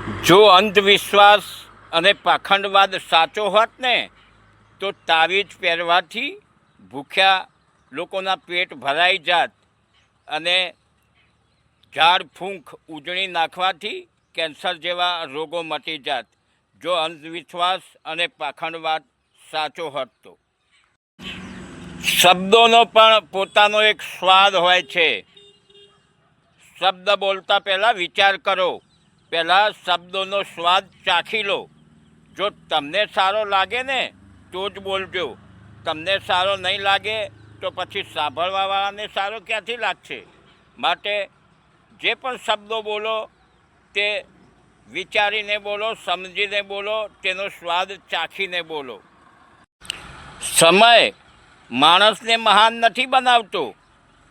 જો અંધવિશ્વાસ અને પાખંડવાદ સાચો હોત ને તો તાવીજ પહેરવાથી ભૂખ્યા લોકોના પેટ ભરાઈ જાત અને ઝાડ ફૂંક ઉજળી નાખવાથી કેન્સર જેવા રોગો મટી જાત. જો અંધવિશ્વાસ અને પાખંડવાદ સાચો હોત તો. શબ્દોનો પણ પોતાનો એક સ્વાદ હોય છે. શબ્દ બોલતા પહેલાં વિચાર કરો, પહેલાં શબ્દોનો સ્વાદ ચાખી લો. જો તમને સારો લાગે ને તો જ બોલજો, તમને સારો નહીં લાગે તો પછી સાંભળવાવાળાને સારો ક્યાંથી લાગશે. માટે જે પણ શબ્દો બોલો તે વિચારીને બોલો, સમજીને બોલો, તેનો સ્વાદ ચાખીને બોલો. સમય માણસને મહાન નથી બનાવતો,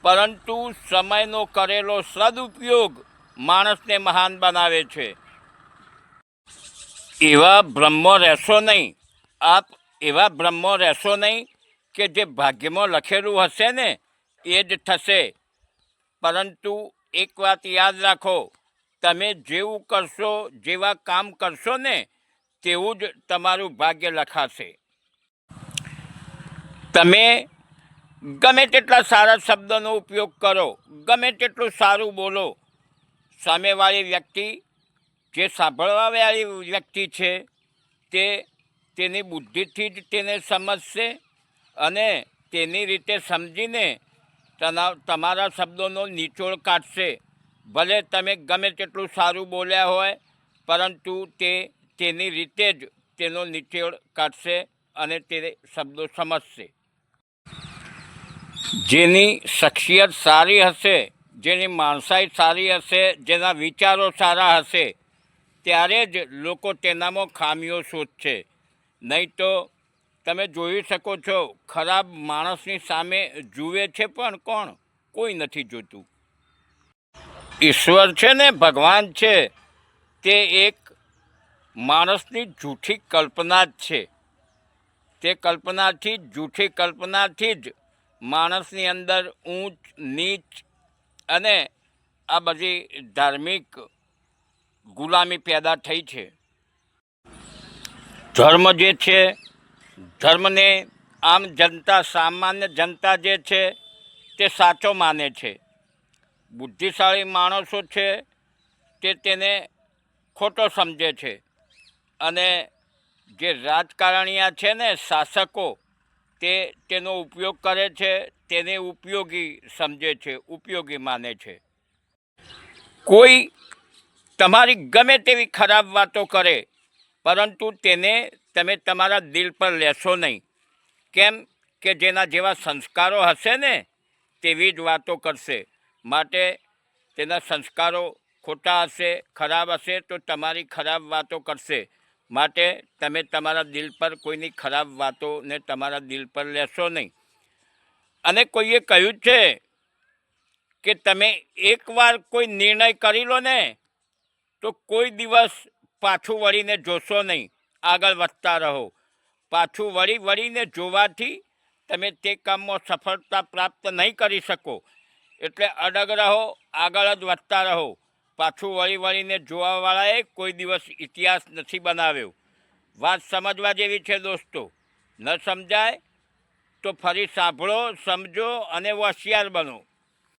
પરંતુ સમયનો કરેલો સદુપયોગ માણસને મહાન બનાવે છે. એવા બ્રહ્મો રહેશો નહીં, આપ એવા બ્રહ્મો રહેશો નહીં કે જે ભાગ્યમાં લખેલું હશે ને એ જ થશે. પરંતુ એક વાત યાદ રાખો, તમે જેવું કરશો, જેવા કામ કરશો ને તેવું જ તમારું ભાગ્ય લખાશે. તમે ગમે તેટલા સારા શબ્દોનો ઉપયોગ કરો, ગમે તેટલું સારું બોલો, સામેવાળી વ્યક્તિ, જે સાંભળવાવાળી વ્યક્તિ છે તે તેની બુદ્ધિથી જ તેને સમજશે અને તેની રીતે સમજીને તમારા શબ્દોનો નિચોડ કાઢશે. ભલે તમે ગમે તેટલું સારું બોલ્યા હોય, પરંતુ તે તેની રીતે જ તેનો નિચોડ કાઢશે અને તે શબ્દો સમજશે. જેની શખ્સિયત સારી હશે, જેની માણસાઈ સારી હશે, જેના વિચારો સારા હશે, ત્યારે જ લોકો તેનામાં ખામીઓ શોધશે. નહીં તો તમે જોઈ શકો છો, ખરાબ માણસની સામે જુએ છે પણ કોણ? કોઈ નથી જોતું. ઈશ્વર છે ને, ભગવાન છે, તે એક માણસની જૂઠી કલ્પના જ છે. તે કલ્પનાથી જ, જૂઠી કલ્પનાથી જ માણસની અંદર ઊંચ નીચ અને આ બધી ધાર્મિક ગુલામી પેદા થઈ છે. ધર્મ જે છે, ધર્મને આમ જનતા, સામાન્ય જનતા જે છે તે સાચો માને છે. બુદ્ધિશાળી માણસો છે તે તેને ખોટો સમજે છે અને જે રાજકારણીયા છે ને, શાસકો, તે તેનો ઉપયોગ કરે છે, તેને ઉપયોગી સમજે છે, ઉપયોગી માને છે. કોઈ તમારી ગમે તેવી ખરાબ વાતો કરે, પરંતુ તેને તમે તમારા દિલ પર લેશો નહીં. કેમ કે જેના જેવા સંસ્કારો હશે ને તેવી જ વાતો કરશે. માટે તેના સંસ્કારો ખોટા હશે, ખરાબ હશે તો તમારી ખરાબ વાતો કરશે. માટે તમે તમારા દિલ પર કોઈની ખરાબ વાતોને તમારા દિલ પર લેશો નહીં. અને કોઈએ કહ્યું છે કે તમે એકવાર કોઈ નિર્ણય કરી લો ને તો કોઈ દિવસ પાછું વળીને જોશો નહીં, આગળ વધતા રહો. પાછું વળીને જોવાથી તમે તે કામમાં સફળતા પ્રાપ્ત નહીં કરી શકો. એટલે અડગ રહો, આગળ જ વધતા રહો. પાછું વળીને જોવાવાળાએ કોઈ દિવસ ઇતિહાસ નથી બનાવ્યો. વાત સમજવા જેવી છે દોસ્તો. ન સમજાય તો ફરી સાંભળો, સમજો અને હોશિયાર બનો.